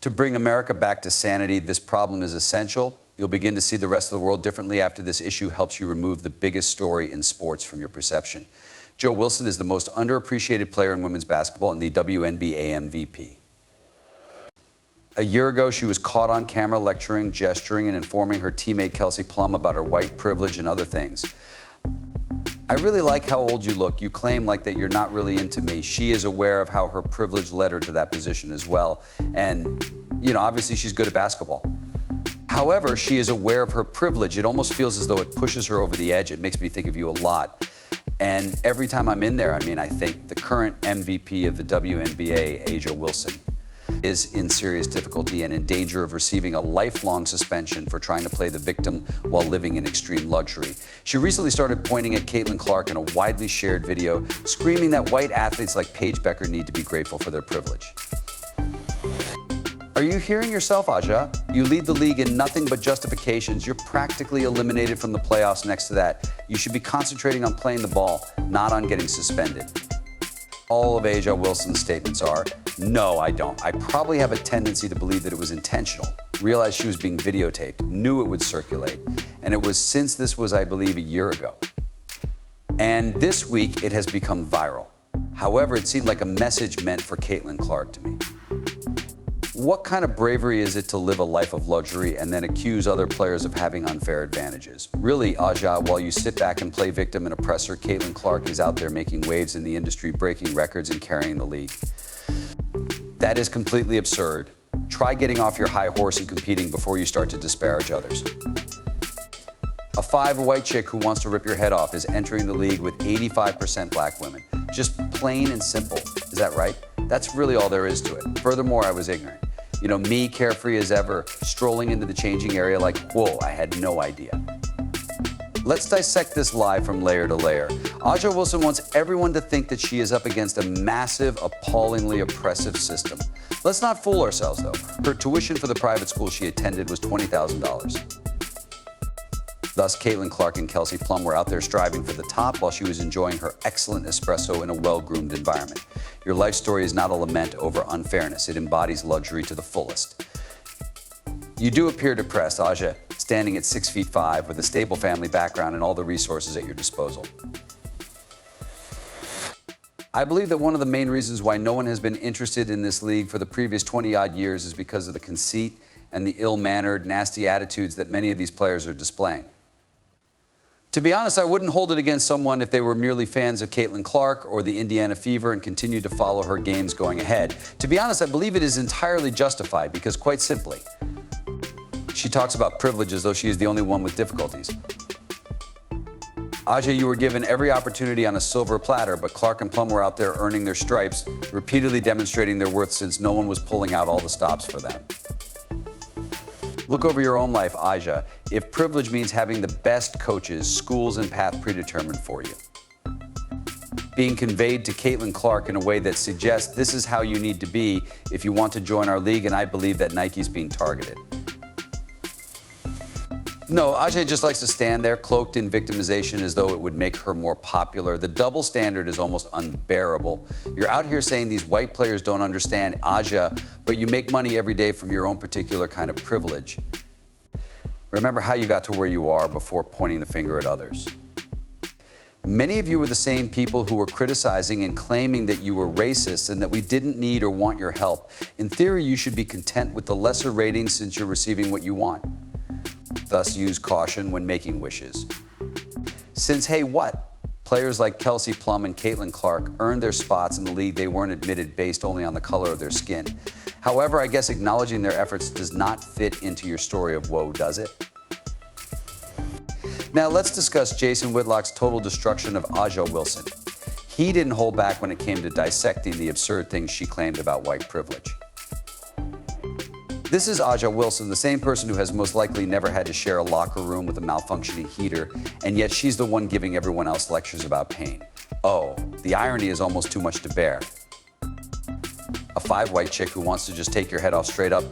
To bring America back to sanity, this problem is essential. You'll begin to see the rest of the world differently after this issue helps you remove the biggest story in sports from your perception. Jo Wilson is the most underappreciated player in women's basketball and the WNBA MVP. A year ago, she was caught on camera lecturing, gesturing, and informing her teammate Kelsey Plum about her white privilege and other things. I really like how old you look. You claim like that you're not really into me. She is aware of how her privilege led her to that position as well. And, you know, obviously she's good at basketball. However, she is aware of her privilege. It almost feels as though it pushes her over the edge. It makes me think of you a lot. And every time I'm in there, I think the current MVP of the WNBA, Jo Wilson, is in serious difficulty and in danger of receiving a lifelong suspension for trying to play the victim while living in extreme luxury. She recently started pointing at Caitlin Clark in a widely shared video, screaming that white athletes like Paige Becker need to be grateful for their privilege. Are you hearing yourself, Aja? You lead the league in nothing but justifications. You're practically eliminated from the playoffs next to that. You should be concentrating on playing the ball, not on getting suspended. All of Jo Wilson's statements are, no, I don't. I probably have a tendency to believe that it was intentional, realized she was being videotaped, knew it would circulate, and it was since this was, I believe, a year ago. And this week, it has become viral. However, it seemed like a message meant for Caitlin Clark to me. What kind of bravery is it to live a life of luxury and then accuse other players of having unfair advantages? Really, Aja, while you sit back and play victim and oppressor, Caitlin Clark is out there making waves in the industry, breaking records and carrying the league. That is completely absurd. Try getting off your high horse and competing before you start to disparage others. A 5 white chick who wants to rip your head off is entering the league with 85% black women. Just plain and simple. Is that right? That's really all there is to it. Furthermore, I was ignorant. You know, me, carefree as ever, strolling into the changing area like, whoa, I had no idea. Let's dissect this lie from layer to layer. Aja Wilson wants everyone to think that she is up against a massive, appallingly oppressive system. Let's not fool ourselves, though. Her tuition for the private school she attended was $20,000. Thus, Caitlin Clark and Kelsey Plum were out there striving for the top while she was enjoying her excellent espresso in a well-groomed environment. Your life story is not a lament over unfairness. It embodies luxury to the fullest. You do appear depressed, Aja, standing at 6'5" with a stable family background and all the resources at your disposal. I believe that one of the main reasons why no one has been interested in this league for the previous 20-odd years is because of the conceit and the ill-mannered, nasty attitudes that many of these players are displaying. To be honest, I wouldn't hold it against someone if they were merely fans of Caitlin Clark or the Indiana Fever and continued to follow her games going ahead. To be honest, I believe it is entirely justified because, quite simply, she talks about privilege as though she is the only one with difficulties. Aja, you were given every opportunity on a silver platter, but Clark and Plum were out there earning their stripes, repeatedly demonstrating their worth since no one was pulling out all the stops for them. Look over your own life, Aja. If privilege means having the best coaches, schools, and path predetermined for you, being conveyed to Caitlin Clark in a way that suggests this is how you need to be if you want to join our league, and I believe that Nike's being targeted. No, Aja just likes to stand there cloaked in victimization as though it would make her more popular. The double standard is almost unbearable. You're out here saying these white players don't understand Aja, but you make money every day from your own particular kind of privilege. Remember how you got to where you are before pointing the finger at others. Many of you were the same people who were criticizing and claiming that you were racist and that we didn't need or want your help. In theory, you should be content with the lesser ratings since you're receiving what you want. Thus, use caution when making wishes. Since, hey, what? Players like Kelsey Plum and Caitlin Clark earned their spots in the league, they weren't admitted based only on the color of their skin. However, I guess acknowledging their efforts does not fit into your story of woe, does it? Now, let's discuss Jason Whitlock's total destruction of Aja Wilson. He didn't hold back when it came to dissecting the absurd things she claimed about white privilege. This is Aja Wilson, the same person who has most likely never had to share a locker room with a malfunctioning heater, and yet she's the one giving everyone else lectures about pain. Oh, the irony is almost too much to bear. A 5 white chick who wants to just take your head off straight up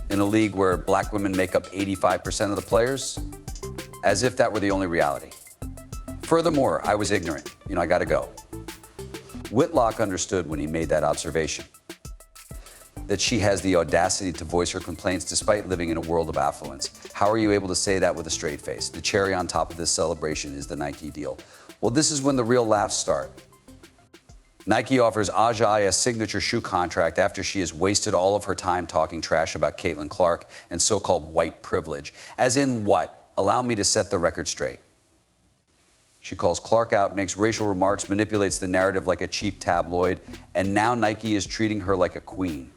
in a league where black women make up 85% of the players? As if that were the only reality. Furthermore, I was ignorant. I gotta go. Whitlock understood when he made that observation. that she has the audacity to voice her complaints despite living in a world of affluence. How are you able to say that with a straight face? The cherry on top of this celebration is the Nike deal. Well, this is when the real laughs start. Nike offers Aja a signature shoe contract after she has wasted all of her time talking trash about Caitlin Clark and so-called white privilege. As in what? Allow me to set the record straight. She calls Clark out, makes racial remarks, manipulates the narrative like a cheap tabloid, and now Nike is treating her like a queen.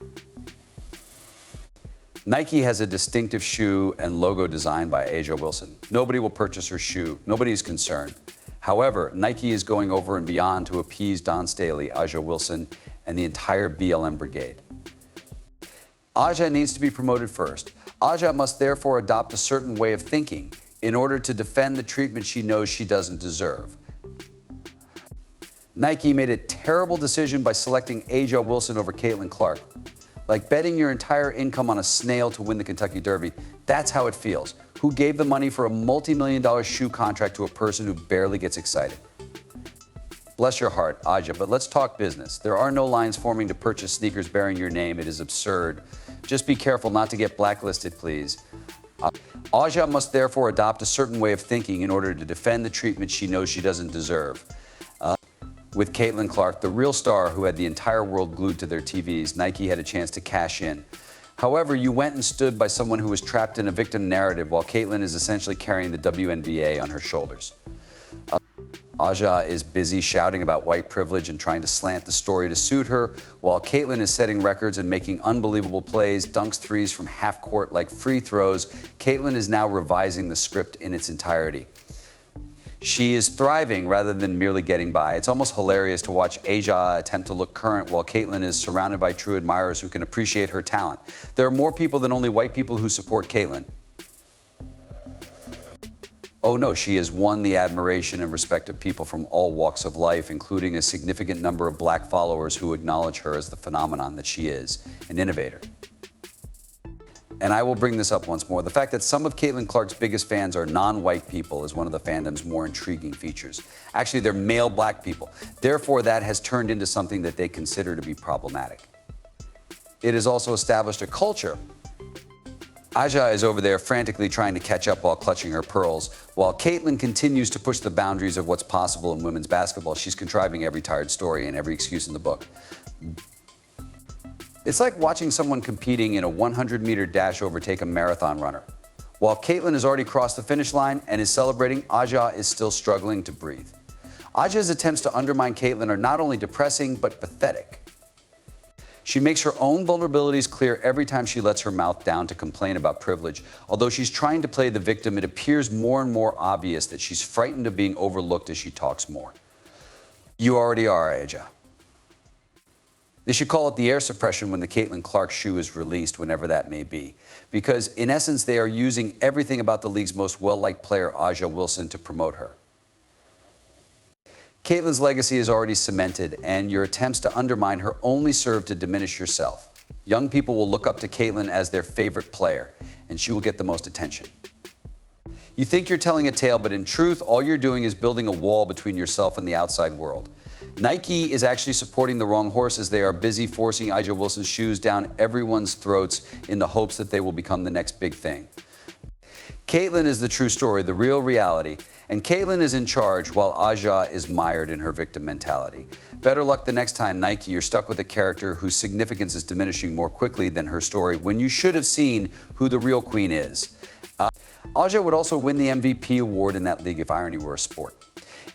Nike has a distinctive shoe and logo designed by A'ja Wilson. Nobody will purchase her shoe. Nobody is concerned. However, Nike is going over and beyond to appease Don Staley, A'ja Wilson, and the entire BLM brigade. A'ja needs to be promoted first. A'ja must therefore adopt a certain way of thinking in order to defend the treatment she knows she doesn't deserve. Nike made a terrible decision by selecting A'ja Wilson over Caitlin Clark. Like betting your entire income on a snail to win the Kentucky Derby. That's how it feels. Who gave the money for a multi-million-dollar shoe contract to a person who barely gets excited? Bless your heart, A'ja, but let's talk business. There are no lines forming to purchase sneakers bearing your name. It is absurd. Just be careful not to get blacklisted, please. A'ja must therefore adopt a certain way of thinking in order to defend the treatment she knows she doesn't deserve. With Caitlin Clark, the real star who had the entire world glued to their TVs, Nike had a chance to cash in. However, you went and stood by someone who was trapped in a victim narrative while Caitlin is essentially carrying the WNBA on her shoulders. A'ja is busy shouting about white privilege and trying to slant the story to suit her, while Caitlin is setting records and making unbelievable plays, dunks threes from half court like free throws. Caitlin is now revising the script in its entirety. She is thriving rather than merely getting by. It's almost hilarious to watch A'ja attempt to look current while Caitlin is surrounded by true admirers who can appreciate her talent. There are more people than only white people who support Caitlin. Oh no, she has won the admiration and respect of people from all walks of life, including a significant number of black followers who acknowledge her as the phenomenon that she is, an innovator. And I will bring this up once more. The fact that some of Caitlin Clark's biggest fans are non-white people is one of the fandom's more intriguing features. Actually, they're male black people. Therefore, that has turned into something that they consider to be problematic. It has also established a culture. A'ja is over there frantically trying to catch up while clutching her pearls. While Caitlin continues to push the boundaries of what's possible in women's basketball, she's contriving every tired story and every excuse in the book. It's like watching someone competing in a 100-meter dash overtake a marathon runner. While Caitlin has already crossed the finish line and is celebrating, A'ja is still struggling to breathe. A'ja's attempts to undermine Caitlin are not only depressing, but pathetic. She makes her own vulnerabilities clear every time she lets her mouth down to complain about privilege. Although she's trying to play the victim, it appears more and more obvious that she's frightened of being overlooked as she talks more. You already are, A'ja. They should call it the air suppression when the Caitlin Clark shoe is released, whenever that may be. Because, in essence, they are using everything about the league's most well-liked player, A'ja Wilson, to promote her. Caitlin's legacy is already cemented, and your attempts to undermine her only serve to diminish yourself. Young people will look up to Caitlin as their favorite player, and she will get the most attention. You think you're telling a tale, but in truth, all you're doing is building a wall between yourself and the outside world. Nike is actually supporting the wrong horse as they are busy forcing A'ja Wilson's shoes down everyone's throats in the hopes that they will become the next big thing. Caitlin is the true story, the real reality, and Caitlin is in charge while A'ja is mired in her victim mentality. Better luck the next time, Nike, you're stuck with a character whose significance is diminishing more quickly than her story when you should have seen who the real queen is. A'ja would also win the MVP award in that league if irony were a sport.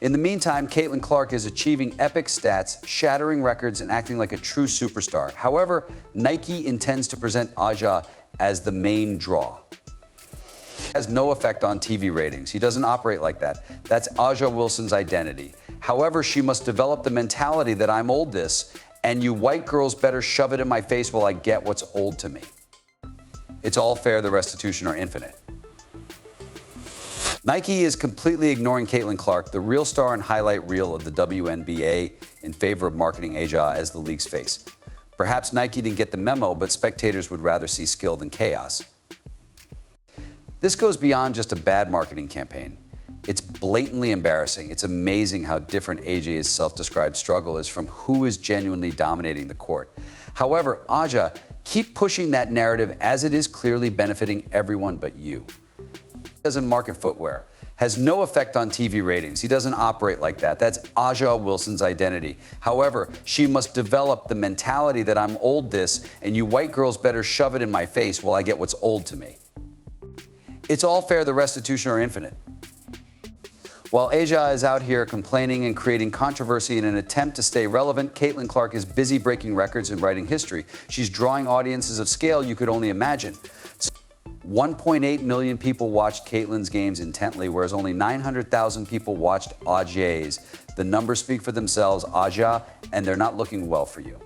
In the meantime, Caitlin Clark is achieving epic stats, shattering records, and acting like a true superstar. However, Nike intends to present A'ja as the main draw. It has no effect on TV ratings. He doesn't operate like that. That's A'ja Wilson's identity. However, she must develop the mentality that I'm old this, and you white girls better shove it in my face while I get what's old to me. It's all fair, the restitution are infinite. Nike is completely ignoring Caitlin Clark, the real star and highlight reel of the WNBA, in favor of marketing A'ja as the league's face. Perhaps Nike didn't get the memo, but spectators would rather see skill than chaos. This goes beyond just a bad marketing campaign. It's blatantly embarrassing. It's amazing how different A'ja's self-described struggle is from who is genuinely dominating the court. However, Aja, keep pushing that narrative as it is clearly benefiting everyone but you. He doesn't market footwear, has no effect on TV ratings. He doesn't operate like that. That's Aja Wilson's identity. However, she must develop the mentality that I'm old this, and you white girls better shove it in my face while I get what's old to me. It's all fair, the restitution are infinite. While Aja is out here complaining and creating controversy in an attempt to stay relevant, Caitlin Clark is busy breaking records and writing history. She's drawing audiences of scale you could only imagine. 1.8 million people watched Caitlin's games intently, whereas only 900,000 people watched Aja's. The numbers speak for themselves, Aja, and they're not looking well for you.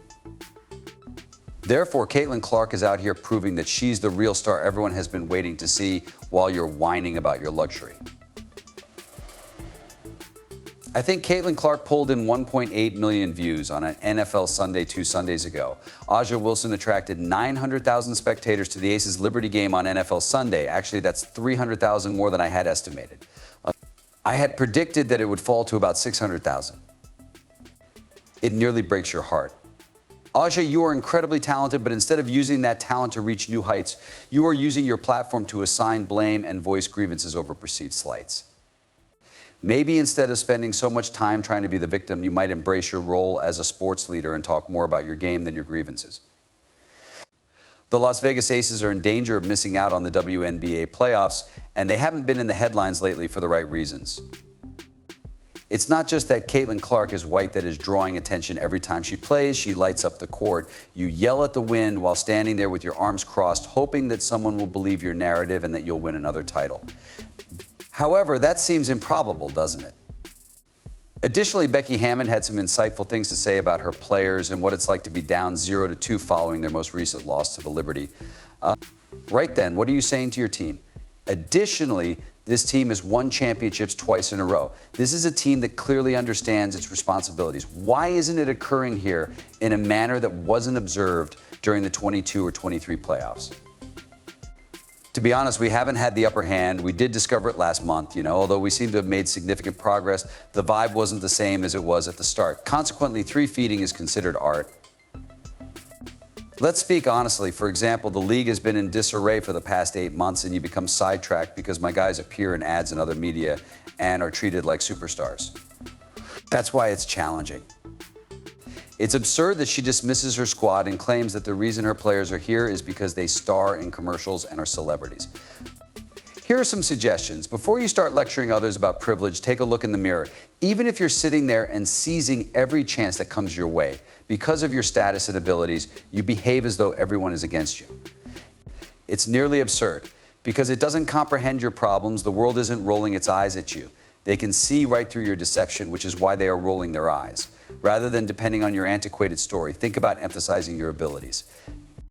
Therefore, Caitlin Clark is out here proving that she's the real star everyone has been waiting to see while you're whining about your luxury. I think Caitlin Clark pulled in 1.8 million views on an NFL Sunday 2 Sundays ago. Aja Wilson attracted 900,000 spectators to the Aces Liberty game on NFL Sunday. Actually, that's 300,000 more than I had estimated. I had predicted that it would fall to about 600,000. It nearly breaks your heart. Aja, you are incredibly talented, but instead of using that talent to reach new heights, you are using your platform to assign blame and voice grievances over perceived slights. Maybe instead of spending so much time trying to be the victim, you might embrace your role as a sports leader and talk more about your game than your grievances. The Las Vegas Aces are in danger of missing out on the WNBA playoffs, and they haven't been in the headlines lately for the right reasons. It's not just that Caitlin Clark is white that is drawing attention every time she plays. She lights up the court. You yell at the wind while standing there with your arms crossed, hoping that someone will believe your narrative and that you'll win another title. However, that seems improbable, doesn't it? Additionally, Becky Hammon had some insightful things to say about her players and what it's like to be down 0-2 following their most recent loss to the Liberty. Right then, what are you saying to your team? Additionally, this team has won championships twice in a row. This is a team that clearly understands its responsibilities. Why isn't it occurring here in a manner that wasn't observed during the 22 or 23 playoffs? To be honest, we haven't had the upper hand. We did discover it last month, although we seem to have made significant progress. The vibe wasn't the same as it was at the start. Consequently, 3-feeding is considered art. Let's speak honestly. For example, the league has been in disarray for the past 8 months, and you become sidetracked because my guys appear in ads and other media and are treated like superstars. That's why it's challenging. It's absurd that she dismisses her squad and claims that the reason her players are here is because they star in commercials and are celebrities. Here are some suggestions. Before you start lecturing others about privilege, take a look in the mirror. Even if you're sitting there and seizing every chance that comes your way, because of your status and abilities, you behave as though everyone is against you. It's nearly absurd. Because it doesn't comprehend your problems, the world isn't rolling its eyes at you. They can see right through your deception, which is why they are rolling their eyes. Rather than depending on your antiquated story, think about emphasizing your abilities.